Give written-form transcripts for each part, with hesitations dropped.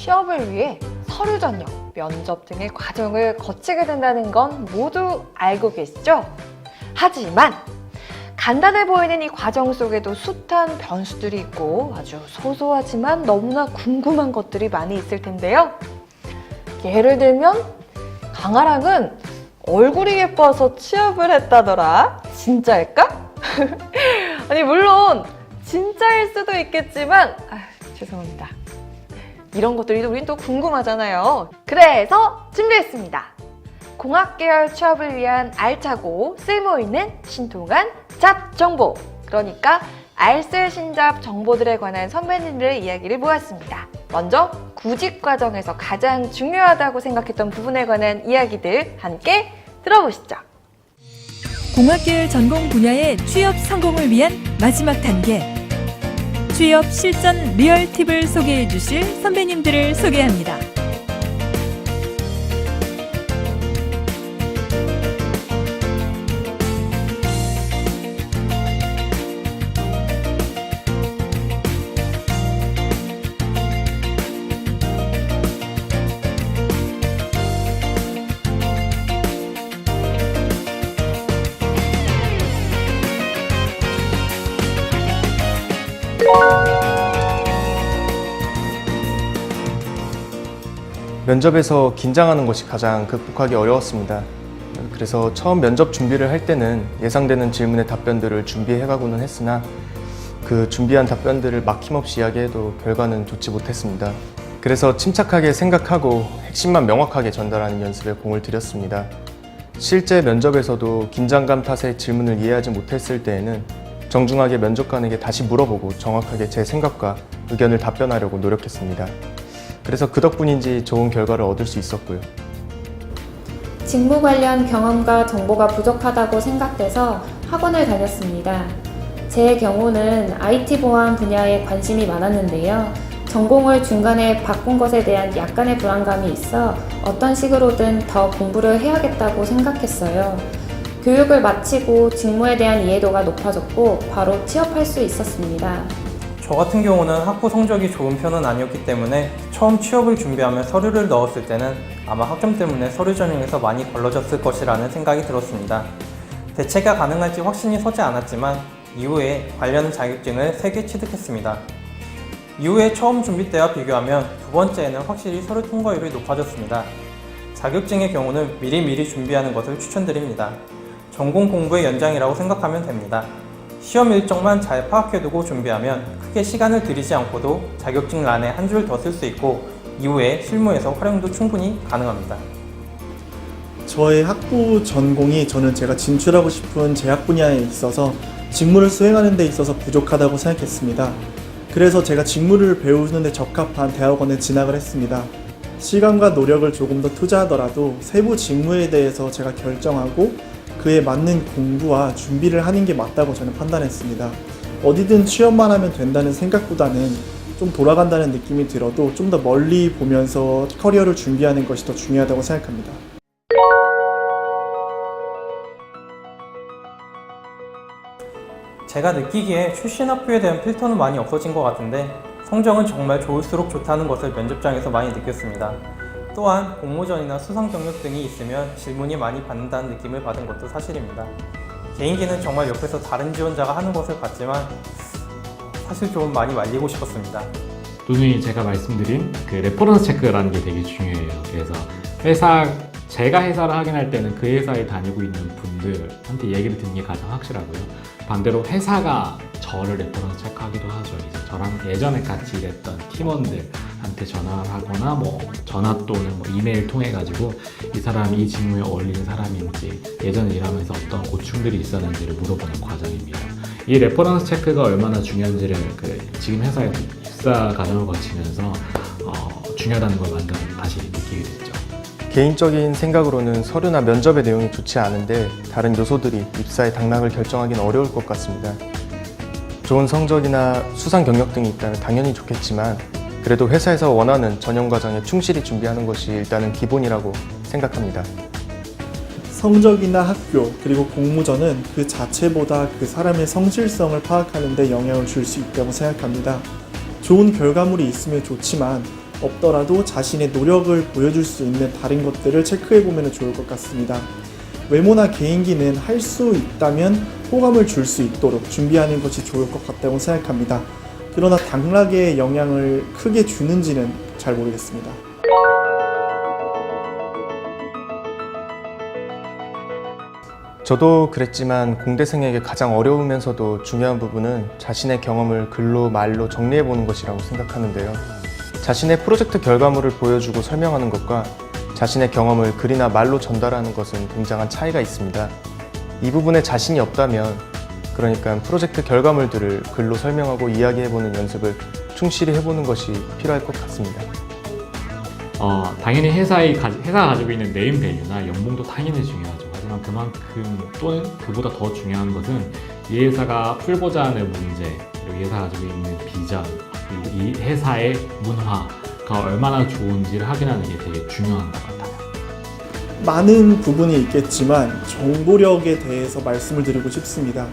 취업을 위해 서류 전형, 면접 등의 과정을 거치게 된다는 건 모두 알고 계시죠? 하지만 간단해 보이는 이 과정 속에도 숱한 변수들이 있고 아주 소소하지만 너무나 궁금한 것들이 많이 있을 텐데요. 예를 들면 강아랑은 얼굴이 예뻐서 취업을 했다더라. 진짜일까? 아니 물론 진짜일 수도 있겠지만 죄송합니다. 이런 것들이 우린 또 궁금하잖아요. 그래서 준비했습니다. 공학 계열 취업을 위한 알차고 쓸모있는 신통한 잡 정보, 그러니까 알쓸신잡 정보들에 관한 선배님들의 이야기를 모았습니다. 먼저 구직 과정에서 가장 중요하다고 생각했던 부분에 관한 이야기들 함께 들어보시죠. 공학계열 전공 분야의 취업 성공을 위한 마지막 단계, 취업 실전 리얼 팁을 소개해 주실 선배님들을 소개합니다. 면접에서 긴장하는 것이 가장 극복하기 어려웠습니다. 그래서 처음 면접 준비를 할 때는 예상되는 질문의 답변들을 준비해가고는 했으나 그 준비한 답변들을 막힘없이 이야기해도 결과는 좋지 못했습니다. 그래서 침착하게 생각하고 핵심만 명확하게 전달하는 연습에 공을 들였습니다. 실제 면접에서도 긴장감 탓에 질문을 이해하지 못했을 때에는 정중하게 면접관에게 다시 물어보고 정확하게 제 생각과 의견을 답변하려고 노력했습니다. 그래서 그 덕분인지 좋은 결과를 얻을 수 있었고요. 직무 관련 경험과 정보가 부족하다고 생각돼서 학원을 다녔습니다. 제 경우는 IT 보안 분야에 관심이 많았는데요. 전공을 중간에 바꾼 것에 대한 약간의 불안감이 있어 어떤 식으로든 더 공부를 해야겠다고 생각했어요. 교육을 마치고 직무에 대한 이해도가 높아졌고 바로 취업할 수 있었습니다. 저 같은 경우는 학부 성적이 좋은 편은 아니었기 때문에 처음 취업을 준비하며 서류를 넣었을 때는 아마 학점 때문에 서류 전형에서 많이 걸러졌을 것이라는 생각이 들었습니다. 대체가 가능할지 확신이 서지 않았지만 이후에 관련 자격증을 3개 취득했습니다. 이후에 처음 준비 때와 비교하면 두 번째에는 확실히 서류 통과율이 높아졌습니다. 자격증의 경우는 미리미리 준비하는 것을 추천드립니다. 전공 공부의 연장이라고 생각하면 됩니다. 시험 일정만 잘 파악해두고 준비하면 크게 시간을 들이지 않고도 자격증 란에 한 줄 더 쓸 수 있고 이후에 실무에서 활용도 충분히 가능합니다. 저의 학부 전공이 저는 제가 진출하고 싶은 제약 분야에 있어서 직무를 수행하는 데 있어서 부족하다고 생각했습니다. 그래서 제가 직무를 배우는 데 적합한 대학원에 진학을 했습니다. 시간과 노력을 조금 더 투자하더라도 세부 직무에 대해서 제가 결정하고 그에 맞는 공부와 준비를 하는 게 맞다고 저는 판단했습니다. 어디든 취업만 하면 된다는 생각보다는 좀 돌아간다는 느낌이 들어도 좀 더 멀리 보면서 커리어를 준비하는 것이 더 중요하다고 생각합니다. 제가 느끼기에 출신 학교에 대한 필터는 많이 없어진 것 같은데 성적은 정말 좋을수록 좋다는 것을 면접장에서 많이 느꼈습니다. 또한 공모전이나 수상 경력 등이 있으면 질문이 많이 받는다는 느낌을 받은 것도 사실입니다. 개인기는 정말 옆에서 다른 지원자가 하는 것을 봤지만 사실 좀 많이 말리고 싶었습니다. 누누이 제가 말씀드린 그 레퍼런스 체크라는 게 되게 중요해요. 그래서 제가 회사를 확인할 때는 그 회사에 다니고 있는 분들한테 얘기를 듣는 게 가장 확실하고요. 반대로 회사가 저를 레퍼런스 체크하기도 하죠. 이제 저랑 예전에 같이 일했던 팀원들한테 전화를 하거나 전화 또는 이메일 통해 가지고 이 사람이 이 직무에 어울리는 사람인지 예전에 일하면서 어떤 고충들이 있었는지를 물어보는 과정입니다. 이 레퍼런스 체크가 얼마나 중요한지를 지금 회사에 입사 과정을 거치면서 중요하다는 걸 완전 다시 느끼게 됐죠. 개인적인 생각으로는 서류나 면접의 내용이 좋지 않은데 다른 요소들이 입사의 당락을 결정하기는 어려울 것 같습니다. 좋은 성적이나 수상 경력 등이 있다면 당연히 좋겠지만 그래도 회사에서 원하는 전형 과정에 충실히 준비하는 것이 일단은 기본이라고 생각합니다. 성적이나 학교 그리고 공모전은 그 자체보다 그 사람의 성실성을 파악하는 데 영향을 줄 수 있다고 생각합니다. 좋은 결과물이 있으면 좋지만 없더라도 자신의 노력을 보여줄 수 있는 다른 것들을 체크해보면 좋을 것 같습니다. 외모나 개인기는 할 수 있다면 호감을 줄 수 있도록 준비하는 것이 좋을 것 같다고 생각합니다. 그러나 당락에 영향을 크게 주는지는 잘 모르겠습니다. 저도 그랬지만 공대생에게 가장 어려우면서도 중요한 부분은 자신의 경험을 글로 말로 정리해보는 것이라고 생각하는데요. 자신의 프로젝트 결과물을 보여주고 설명하는 것과 자신의 경험을 글이나 말로 전달하는 것은 굉장한 차이가 있습니다. 이 부분에 자신이 없다면, 그러니까 프로젝트 결과물들을 글로 설명하고 이야기해보는 연습을 충실히 해보는 것이 필요할 것 같습니다. 당연히 회사가 가지고 있는 네임 밸류나 연봉도 당연히 중요하죠. 하지만 그만큼 또는 그보다 더 중요한 것은 이 회사가 풀고자 하는 문제, 그리고 이 회사가 가지고 있는 비전, 그리고 이 회사의 문화가 얼마나 좋은지를 확인하는 게 되게 중요한 것 같아요. 많은 부분이 있겠지만 정보력에 대해서 말씀을 드리고 싶습니다.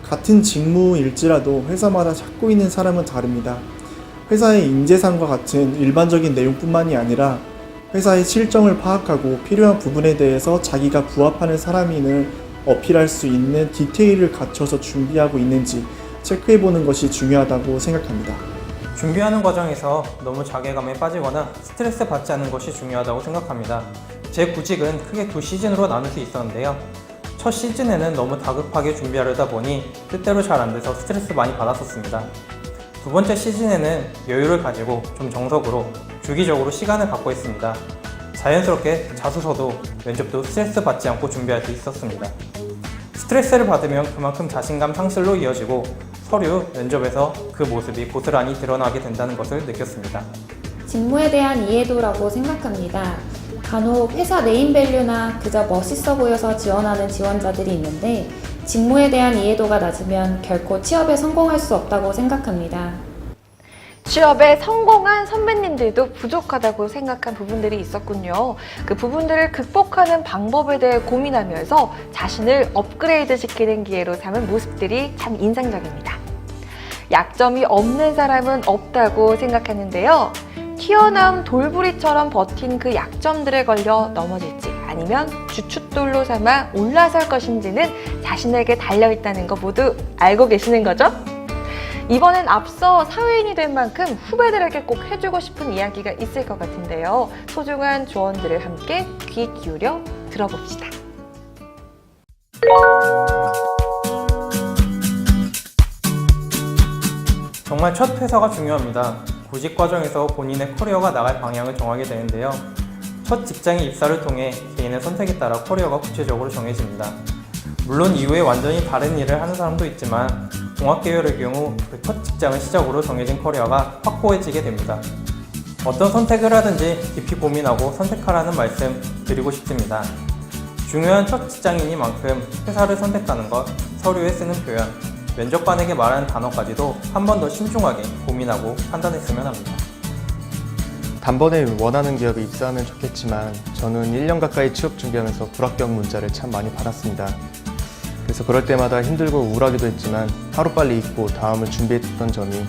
같은 직무일지라도 회사마다 찾고 있는 사람은 다릅니다. 회사의 인재상과 같은 일반적인 내용뿐만이 아니라 회사의 실정을 파악하고 필요한 부분에 대해서 자기가 부합하는 사람임을 어필할 수 있는 디테일을 갖춰서 준비하고 있는지 체크해보는 것이 중요하다고 생각합니다. 준비하는 과정에서 너무 자괴감에 빠지거나 스트레스 받지 않는 것이 중요하다고 생각합니다. 제 구직은 크게 2시즌으로 나눌 수 있었는데요. 첫 시즌에는 너무 다급하게 준비하려다 보니 뜻대로 잘 안 돼서 스트레스 많이 받았었습니다. 두 번째 시즌에는 여유를 가지고 좀 정석으로 주기적으로 시간을 갖고 있습니다. 자연스럽게 자소서도 면접도 스트레스 받지 않고 준비할 수 있었습니다. 스트레스를 받으면 그만큼 자신감 상실로 이어지고 서류, 면접에서 그 모습이 고스란히 드러나게 된다는 것을 느꼈습니다. 직무에 대한 이해도라고 생각합니다. 간혹 회사 네임밸류나 그저 멋있어 보여서 지원하는 지원자들이 있는데 직무에 대한 이해도가 낮으면 결코 취업에 성공할 수 없다고 생각합니다. 취업에 성공한 선배님들도 부족하다고 생각한 부분들이 있었군요. 그 부분들을 극복하는 방법에 대해 고민하면서 자신을 업그레이드 시키는 기회로 삼은 모습들이 참 인상적입니다. 약점이 없는 사람은 없다고 생각하는데요. 튀어나온 돌부리처럼 버틴 그 약점들에 걸려 넘어질지 아니면 주춧돌로 삼아 올라설 것인지는 자신에게 달려있다는 거 모두 알고 계시는 거죠? 이번엔 앞서 사회인이 된 만큼 후배들에게 꼭 해주고 싶은 이야기가 있을 것 같은데요. 소중한 조언들을 함께 귀 기울여 들어봅시다. 정말 첫 회사가 중요합니다. 구직 과정에서 본인의 커리어가 나갈 방향을 정하게 되는데요. 첫 직장에 입사를 통해 개인의 선택에 따라 커리어가 구체적으로 정해집니다. 물론 이후에 완전히 다른 일을 하는 사람도 있지만 공학계열의 경우 그 첫 직장을 시작으로 정해진 커리어가 확고해지게 됩니다. 어떤 선택을 하든지 깊이 고민하고 선택하라는 말씀 드리고 싶습니다. 중요한 첫 직장이니만큼 회사를 선택하는 것, 서류에 쓰는 표현, 면접관에게 말하는 단어까지도 한 번 더 신중하게 고민하고 판단했으면 합니다. 단번에 원하는 기업에 입사하면 좋겠지만 저는 1년 가까이 취업 준비하면서 불합격 문자를 참 많이 받았습니다. 그래서 그럴 때마다 힘들고 우울하기도 했지만 하루빨리 잊고 다음을 준비했던 점이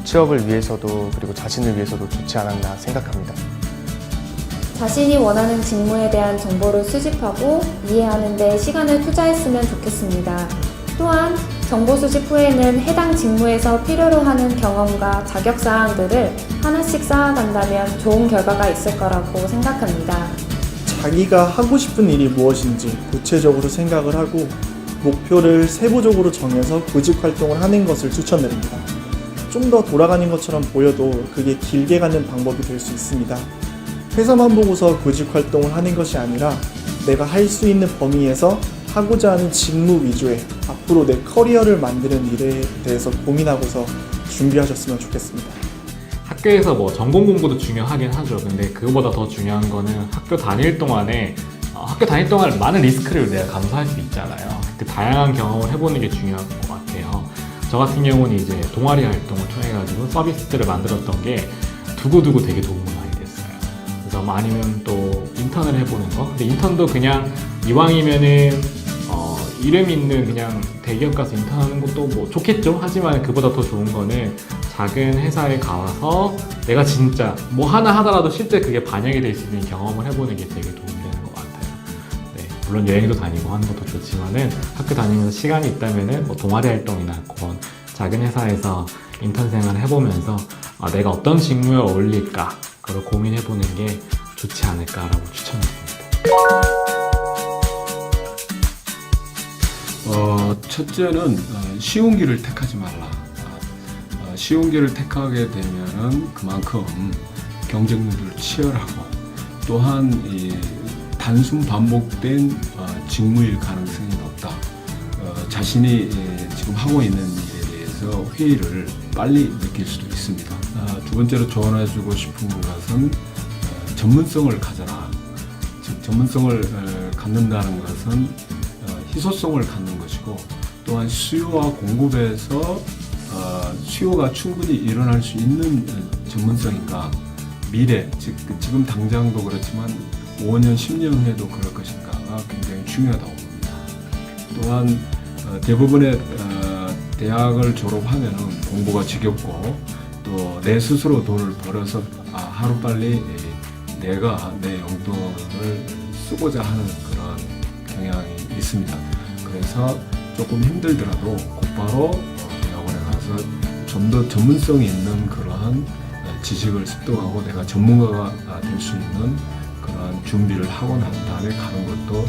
취업을 위해서도 그리고 자신을 위해서도 좋지 않았나 생각합니다. 자신이 원하는 직무에 대한 정보를 수집하고 이해하는 데 시간을 투자했으면 좋겠습니다. 또한 정보 수집 후에는 해당 직무에서 필요로 하는 경험과 자격사항들을 하나씩 쌓아간다면 좋은 결과가 있을 거라고 생각합니다. 자기가 하고 싶은 일이 무엇인지 구체적으로 생각을 하고 목표를 세부적으로 정해서 구직 활동을 하는 것을 추천드립니다. 좀 더 돌아가는 것처럼 보여도 그게 길게 가는 방법이 될 수 있습니다. 회사만 보고서 구직 활동을 하는 것이 아니라 내가 할 수 있는 범위에서 하고자 하는 직무 위주의 앞으로 내 커리어를 만드는 일에 대해서 고민하고서 준비하셨으면 좋겠습니다. 학교에서 뭐 전공 공부도 중요하긴 하죠. 근데 그거보다 더 중요한 거는 학교 다닐 동안에 많은 리스크를 내가 감수할 수 있잖아요. 그 다양한 경험을 해보는 게 중요한 것 같아요. 저 같은 경우는 이제 동아리 활동을 통해가지고 서비스들을 만들었던 게 두고두고 되게 도움이 많이 됐어요. 그래서 아니면 또 인턴을 해보는 거. 근데 인턴도 그냥 이왕이면은 이름 있는 그냥 대기업 가서 인턴하는 것도 뭐 좋겠죠. 하지만 그보다 더 좋은 거는 작은 회사에 가서 내가 진짜 뭐 하나 하더라도 실제 그게 반영이 될 수 있는 경험을 해보는 게 되게 도움되는 것 같아요. 네, 물론 여행도 다니고 하는 것도 좋지만은 학교 다니면서 시간이 있다면은 뭐 동아리 활동이나 그런 작은 회사에서 인턴 생활을 해보면서 내가 어떤 직무에 어울릴까 그걸 고민해보는 게 좋지 않을까라고 추천드립니다. 첫째는 쉬운 길을 택하지 말라. 쉬운 길을 택하게 되면은 그만큼 경쟁률도 치열하고 또한 이 단순 반복된 직무일 가능성이 높다. 자신이 지금 하고 있는 일에 대해서 회의를 빨리 느낄 수도 있습니다. 두 번째로 조언해주고 싶은 것은 전문성을 가져라. 즉 전문성을 갖는다는 것은 희소성을 갖는 것이고 또한 수요와 공급에서 수요가 충분히 일어날 수 있는 전문성인가 미래, 즉 지금 당장도 그렇지만 5년, 10년 후에도 그럴 것인가가 굉장히 중요하다고 봅니다. 또한 대부분의 대학을 졸업하면 공부가 지겹고 또 내 스스로 돈을 벌어서 하루빨리 내가 내 용돈을 쓰고자 하는 그런 경향이 있습니다. 그래서 조금 힘들더라도 곧바로 대학원에 가서 좀 더 전문성이 있는 그러한 지식을 습득하고 내가 전문가가 될 수 있는 그러한 준비를 하고 난 다음에 가는 것도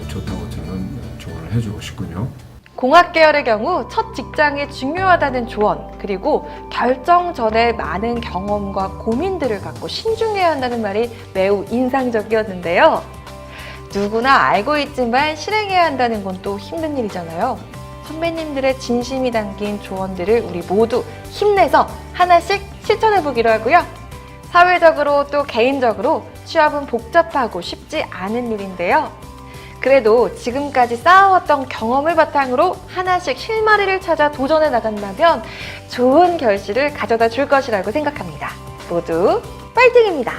좋다고 저는 조언을 해주고 싶군요. 공학 계열의 경우 첫 직장이 중요하다는 조언, 그리고 결정 전에 많은 경험과 고민들을 갖고 신중해야 한다는 말이 매우 인상적이었는데요. 누구나 알고 있지만 실행해야 한다는 건 또 힘든 일이잖아요. 선배님들의 진심이 담긴 조언들을 우리 모두 힘내서 하나씩 실천해보기로 하고요. 사회적으로 또 개인적으로 취업은 복잡하고 쉽지 않은 일인데요. 그래도 지금까지 쌓아왔던 경험을 바탕으로 하나씩 실마리를 찾아 도전해 나간다면 좋은 결실을 가져다 줄 것이라고 생각합니다. 모두 파이팅입니다.